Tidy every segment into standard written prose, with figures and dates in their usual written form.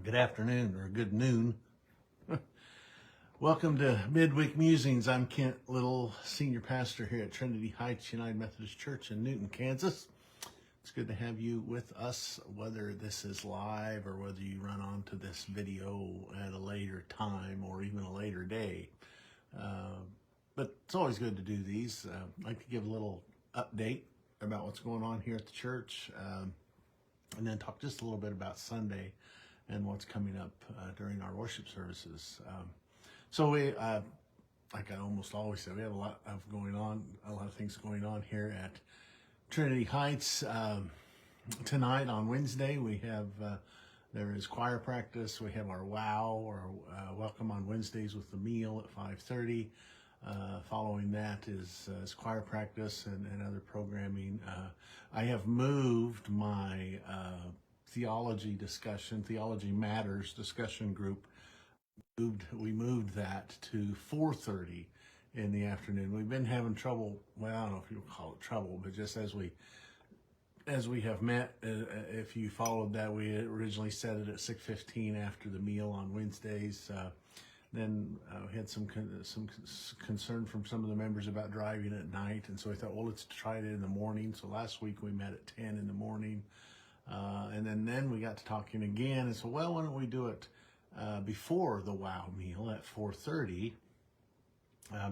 Good afternoon or good noon. Welcome to Midweek Musings. I'm Kent Little, Senior Pastor here at Trinity Heights United Methodist Church in Newton, Kansas. It's good to have you with us, whether this is live or whether you run onto this video at a later time or even a later day. But it's always good to do these. I'd like to give a little update about what's going on here at the church, and then talk just a little bit about Sunday and what's coming up during our worship services. So we, like I almost always say, we have a lot of things going on here at Trinity Heights. Tonight on Wednesday, we have, there is choir practice. We have our WOW, or Welcome on Wednesdays with the meal at 5:30. Following that is choir practice and other programming. I have moved my theology matters discussion group. We moved that to 4:30 in the afternoon. We've been having trouble. Well, I don't know if you would call it trouble, but just as we have met, if you followed that, we originally set it at 6:15 after the meal on Wednesdays. Then we had some concern from some of the members about driving at night, and so we thought, well, let's try it in the morning. So last week we met at 10 in the morning, and then we got to talking again, and so, well, why don't we do it before the WOW meal at 4:30,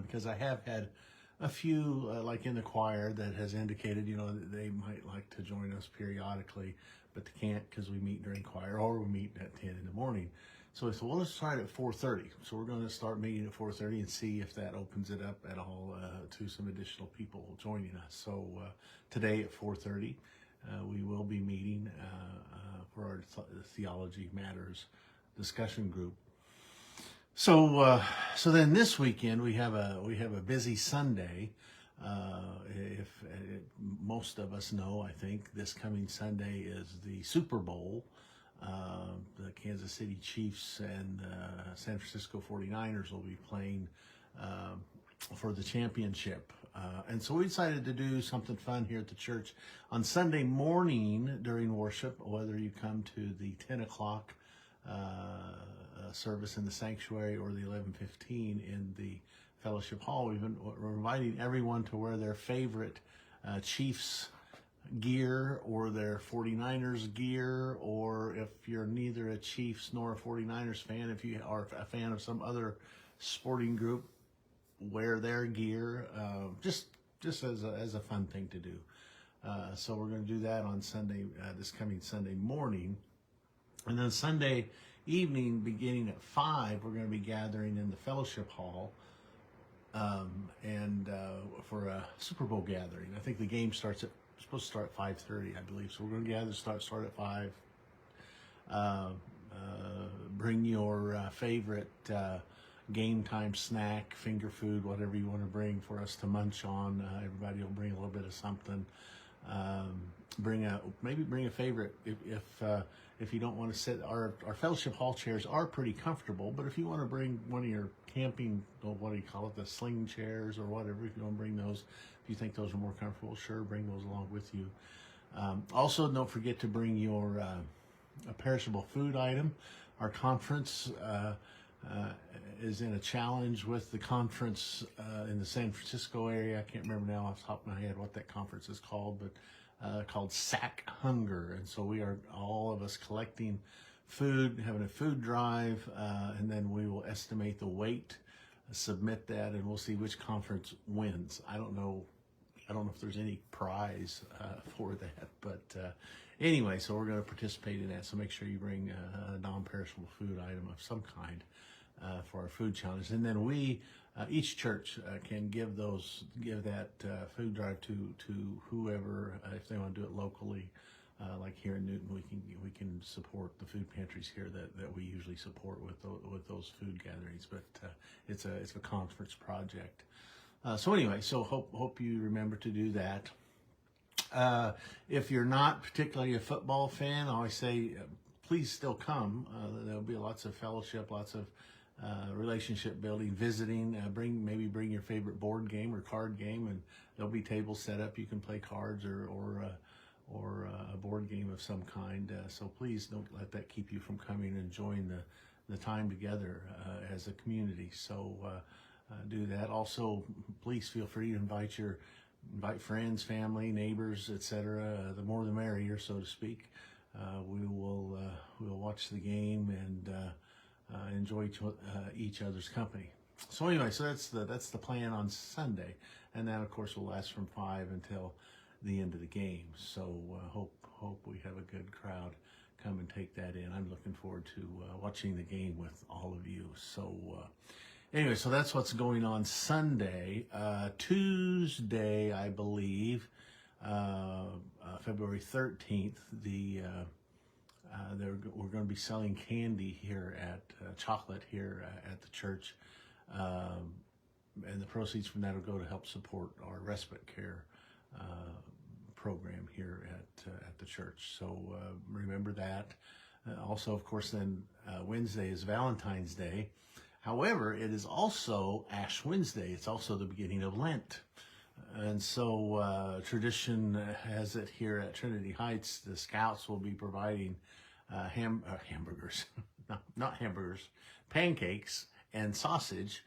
because I have had a few, like in the choir, that has indicated, that they might like to join us periodically, but they can't because we meet during choir or we meet at 10 in the morning. So I said, well, let's try it at 4:30. So we're going to start meeting at 4:30 and see if that opens it up at all to some additional people joining us. So today at 4:30, we will be meeting for our Theology Matters discussion group. So then this weekend we have a busy Sunday. Most of us know, I think this coming Sunday is the Super Bowl. The Kansas City Chiefs and San Francisco 49ers will be playing for the championship. And so we decided to do something fun here at the church on Sunday morning during worship, whether you come to the 10 o'clock service in the sanctuary or the 11:15 in the fellowship hall. We're inviting everyone to wear their favorite Chiefs gear or their 49ers gear, or if you're neither a Chiefs nor a 49ers fan, if you are a fan of some other sporting group, wear their gear, just as a fun thing to do. So we're going to do that on Sunday, this coming Sunday morning. And then Sunday evening, beginning at 5, we're going to be gathering in the fellowship hall and for a Super Bowl gathering. I think the game supposed to start at 5:30, I believe. So we're going to gather, start at 5. Bring your favorite game time snack, finger food, whatever you want to bring for us to munch on. Everybody will bring a little bit of something. Bring a favorite if you don't want to sit. Our fellowship hall chairs are pretty comfortable, but if you want to bring one of your camping, what do you call it, the sling chairs or whatever, if you want to bring those, if you think those are more comfortable, sure, bring those along with you. Also, don't forget to bring your a perishable food item. Our conference is in a challenge with the conference in the San Francisco area. I can't remember now off the top of my head what that conference is called, but called Sack Hunger. And so we are, all of us, collecting food, having a food drive, and then we will estimate the weight, submit that, and we'll see which conference wins. I don't know if there's any prize for that, but anyway, so we're going to participate in that. So make sure you bring a non-perishable food item of some kind for our food challenge. And then we, each church can give that food drive to whoever, if they want to do it locally. Like here in Newton, we can support the food pantries here that we usually support with those food gatherings. But it's a conference project. So anyway, so hope you remember to do that. If you're not particularly a football fan, I always say please still come. There'll be lots of fellowship, lots of relationship building, visiting. Bring your favorite board game or card game, and there'll be tables set up. You can play cards or a board game of some kind. So please don't let that keep you from coming and enjoying the time together as a community. So do that. Also, please feel free to invite friends, family, neighbors, etc. The more the merrier, so to speak. We'll watch the game and enjoy each other's company. So anyway, so that's the plan on Sunday, and that of course will last from 5 until the end of the game. So hope we have a good crowd come and take that in. I'm looking forward to watching the game with all of you. So anyway, so that's what's going on Sunday. Tuesday, I believe, February 13th, we're going to be selling candy here at chocolate here at the church, and the proceeds from that will go to help support our respite care program here at the church. So remember that. Also, of course, then Wednesday is Valentine's Day. However, it is also Ash Wednesday. It's also the beginning of Lent. And so tradition has it here at Trinity Heights, the Scouts will be providing hamburgers, not hamburgers, pancakes and sausage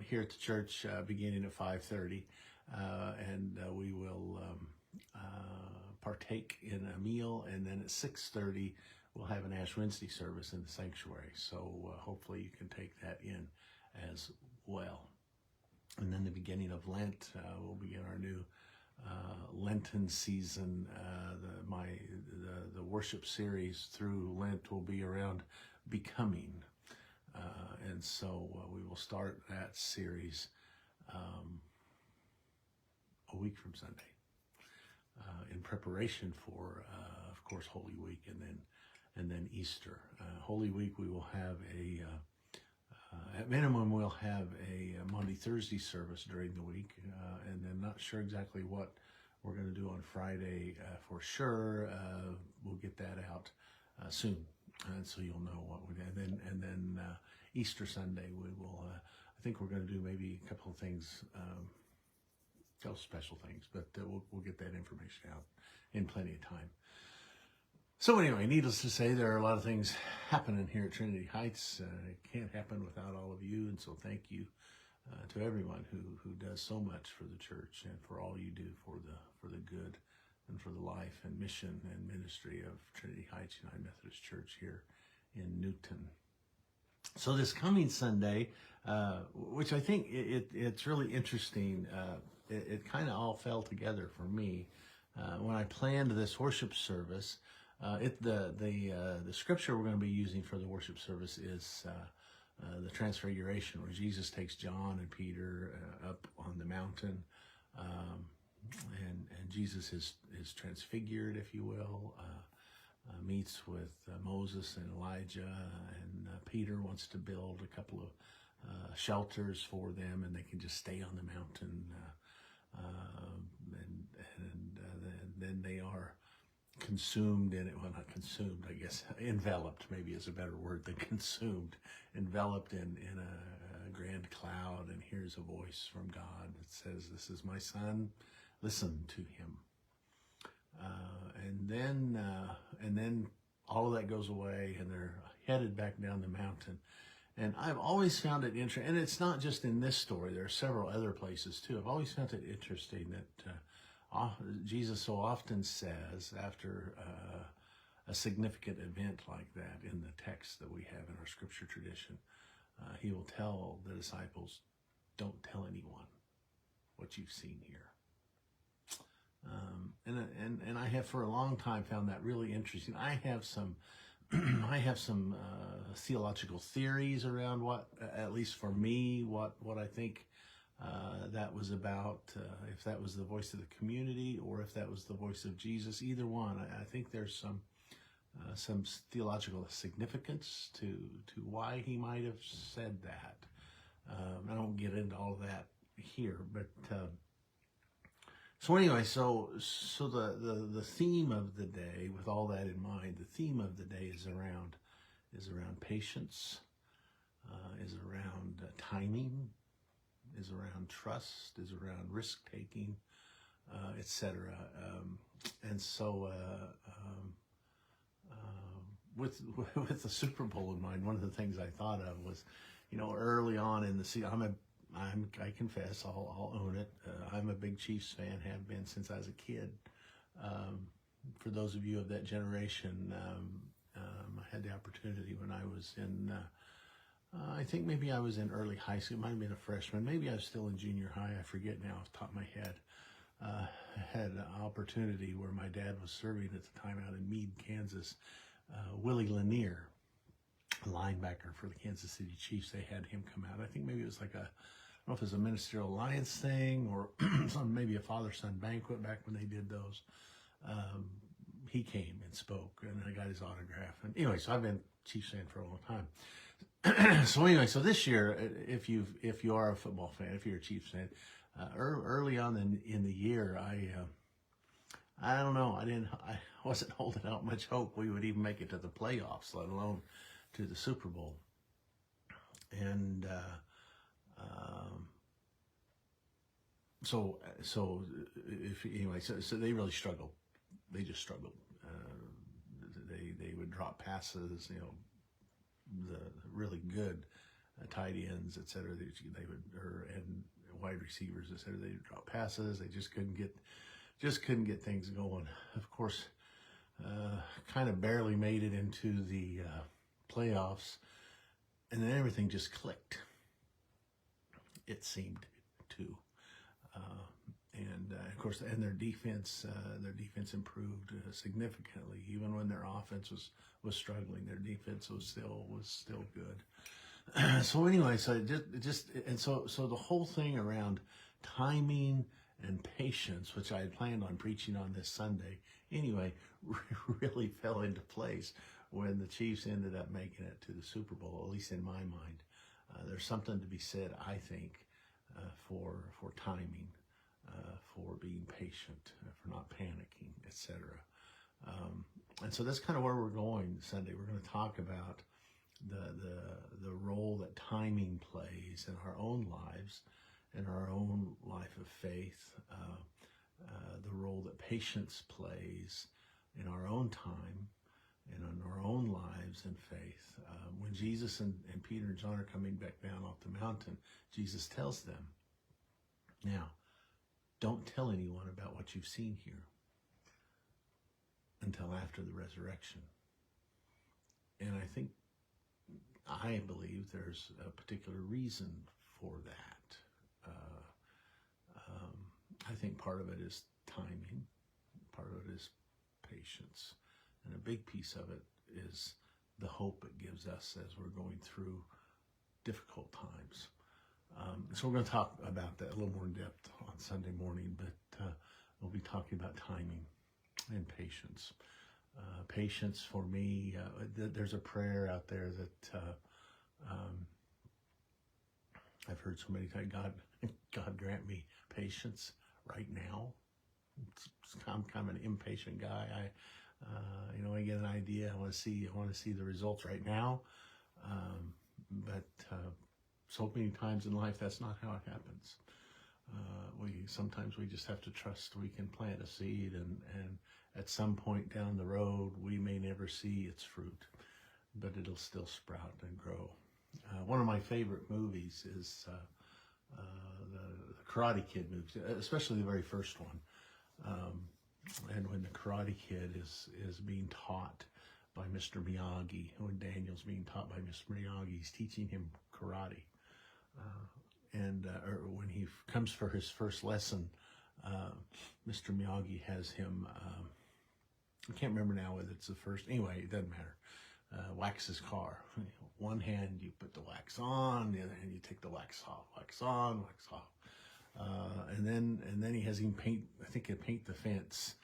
here at the church beginning at 5:30. And we will partake in a meal, and then at 6:30 we'll have an Ash Wednesday service in the sanctuary. So hopefully you can take that in as well. And then the beginning of Lent, we'll begin our new Lenten season. The worship series through Lent will be around becoming, and so we will start that series a week from Sunday, in preparation for, of course, Holy Week, and then Easter. Holy Week we will have at minimum, we'll have a Monday, Thursday service during the week, and then not sure exactly what we're going to do on Friday for sure. We'll get that out soon, and so you'll know what we did. And then Easter Sunday, we will. I think we're going to do maybe a couple of things, couple special things, but we'll get that information out in plenty of time. So anyway, needless to say, there are a lot of things happening here at Trinity Heights. It can't happen without all of you, and so thank you to everyone who does so much for the church and for all you do for the good and for the life and mission and ministry of Trinity Heights United Methodist Church here in Newton. So this coming Sunday, which I think it's really interesting, it kind of all fell together for me when I planned this worship service. The scripture we're going to be using for the worship service is the Transfiguration, where Jesus takes John and Peter up on the mountain, and Jesus is transfigured, if you will, meets with Moses and Elijah, and Peter wants to build a couple of shelters for them, and they can just stay on the mountain, and then they are consumed in it. Well, not consumed, I guess. Enveloped, maybe is a better word than consumed. Enveloped in a grand cloud, and hears a voice from God that says, "This is my son, listen to him." And then all of that goes away, and they're headed back down the mountain. And I've always found it interesting, and it's not just in this story. There are several other places too. I've always found it interesting that Jesus so often says, after a significant event like that in the text that we have in our scripture tradition, he will tell the disciples, "Don't tell anyone what you've seen here." And I have for a long time found that really interesting. I have some theological theories around what, at least for me, what I think that was about, if that was the voice of the community or if that was the voice of Jesus. Either one, I think there's some theological significance to why he might have said that. I don't get into all of that here, but so anyway, so the theme of the day, with all that in mind, the theme of the day is around patience, is around timing, is around trust, is around risk taking, etc. and so with with the Super Bowl in mind, one of the things I thought of was, early on in the season, I confess, I'll own it. I'm a big Chiefs fan, have been since I was a kid. For those of you of that generation, I had the opportunity when I was in, I think maybe I was in early high school. It might have been a freshman. Maybe I was still in junior high. I forget now off the top of my head. I had an opportunity where my dad was serving at the time out in Meade, Kansas. Willie Lanier, a linebacker for the Kansas City Chiefs, they had him come out. I think maybe it was like I don't know if it was a Ministerial Alliance thing or maybe a father-son banquet back when they did those. He came and spoke, and I got his autograph. And anyway, so I've been Chiefs fan for a long time. So anyway, so this year, if you are a football fan, if you're a Chiefs fan, early on in the year, I don't know, I wasn't holding out much hope we would even make it to the playoffs, let alone to the Super Bowl. And so they really struggled. They just struggled. They would drop passes, the really good tight ends, et cetera. They would, and wide receivers, et cetera. They would drop passes. They just couldn't get things going. Of course, kind of barely made it into the playoffs, and then everything just clicked. It seemed to. And of course, and their defense improved significantly. Even when their offense was struggling, their defense was still good. So anyway, so so the whole thing around timing and patience, which I had planned on preaching on this Sunday, anyway, really fell into place when the Chiefs ended up making it to the Super Bowl. At least in my mind, there's something to be said, I think, for timing. For being patient, for not panicking, etc. And so that's kind of where we're going Sunday. We're going to talk about the role that timing plays in our own lives, in our own life of faith, the role that patience plays in our own time and in our own lives in faith. When Jesus and Peter and John are coming back down off the mountain, Jesus tells them, now, don't tell anyone about what you've seen here until after the resurrection. And I believe there's a particular reason for that. I think part of it is timing, part of it is patience, and a big piece of it is the hope it gives us as we're going through difficult times. So we're going to talk about that a little more in depth on Sunday morning, but we'll be talking about timing and patience. Patience for me, there's a prayer out there that I've heard so many times, God grant me patience right now. I'm kind of an impatient guy. I get an idea, I want to see the results right now, but so many times in life, that's not how it happens. Sometimes we just have to trust we can plant a seed, and at some point down the road, we may never see its fruit, but it'll still sprout and grow. One of my favorite movies is the Karate Kid movies, especially the very first one. And when the Karate Kid is being taught by Mr. Miyagi, when Daniel's being taught by Mr. Miyagi, he's teaching him karate. Or when he comes for his first lesson, Mr. Miyagi has him, I can't remember now whether it's the first, anyway, it doesn't matter, wax his car. One hand you put the wax on, the other hand you take the wax off, wax on, wax off. And then he has him paint, I think he'd paint the fence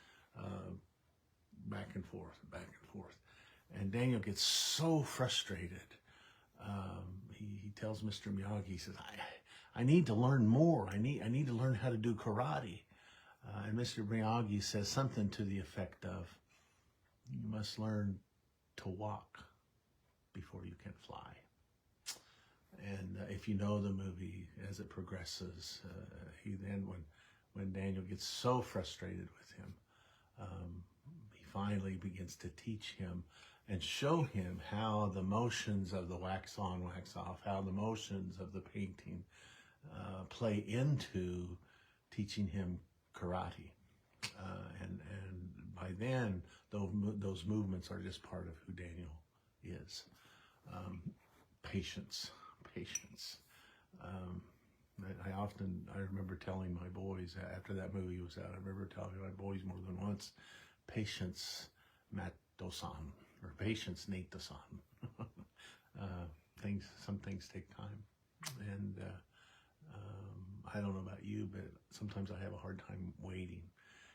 back and forth, back and forth. And Daniel gets so frustrated. He tells Mr. Miyagi, he says, I need to learn more. I need to learn how to do karate. And Mr. Miyagi says something to the effect of, you must learn to walk before you can fly. And if you know the movie, as it progresses, he then, when Daniel gets so frustrated with him, finally begins to teach him and show him how the motions of the wax on, wax off, how the motions of the painting play into teaching him karate. And by then, those movements are just part of who Daniel is. Patience. I remember telling my boys after that movie was out, I remember telling my boys more than once, patience Mato-san, or patience Nato-san. Some things take time. And I don't know about you, but sometimes I have a hard time waiting.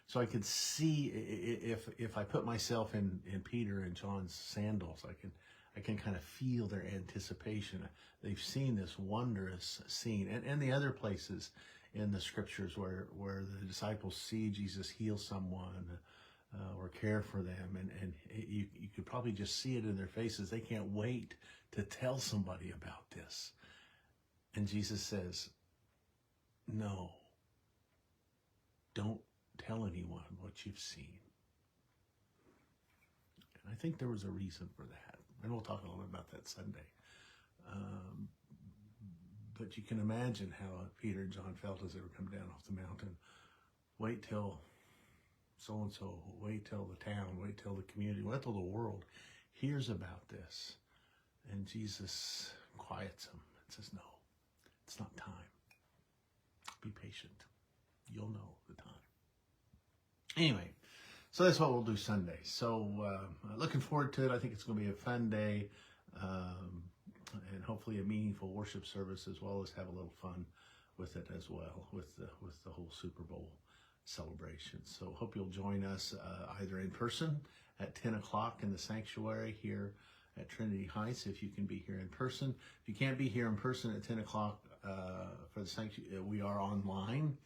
So I could see if I put myself in Peter and John's sandals, I can kind of feel their anticipation. They've seen this wondrous scene, and the other places in the scriptures where the disciples see Jesus heal someone or care for them, and you could probably just see it in their faces. They can't wait to tell somebody about this. And Jesus says, no, don't tell anyone what you've seen. And I think there was a reason for that. And we'll talk a little bit about that Sunday. But you can imagine how Peter and John felt as they were coming down off the mountain. Wait till so-and-so, wait till the town, wait till the community, wait till the world hears about this. And Jesus quiets them and says, no, it's not time. Be patient. You'll know the time. Anyway, so that's what we'll do Sunday. So looking forward to it. I think it's going to be a fun day, and hopefully a meaningful worship service, as well as have a little fun with it as well, with the whole Super Bowl celebration. So hope you'll join us either in person at 10 o'clock in the sanctuary here at Trinity Heights, if you can be here in person. If you can't be here in person at 10 o'clock for the sanctuary, we are online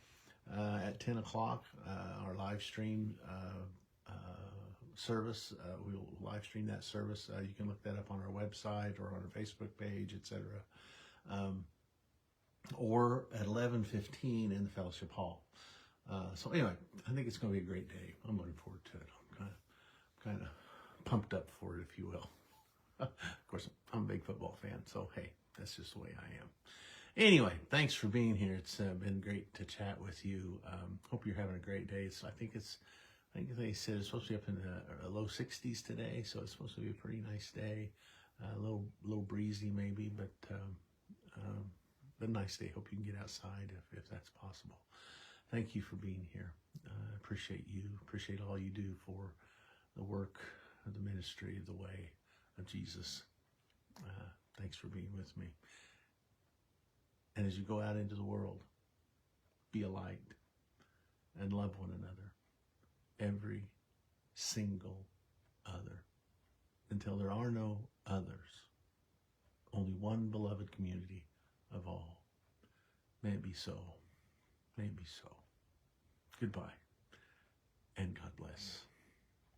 at 10 o'clock, our live stream service. We'll live stream that service. You can look that up on our website or on our Facebook page, etc. Or at 11:15 in the fellowship hall. So anyway, I think it's going to be a great day. I'm looking forward to it. I'm kind of pumped up for it, if you will. Of course, I'm a big football fan, so hey, that's just the way I am. Anyway, thanks for being here. It's been great to chat with you. Hope you're having a great day. I think they said it's supposed to be up in the low 60s today, so it's supposed to be a pretty nice day. A little breezy maybe, but a nice day. Hope you can get outside if that's possible. Thank you for being here. Appreciate you. Appreciate all you do for the work of the ministry, the way of Jesus. Thanks for being with me. And as you go out into the world, be a light and love one another. Every single other. Until there are no others. Only one beloved community of all. May it be so. May it be so. Goodbye. And God bless.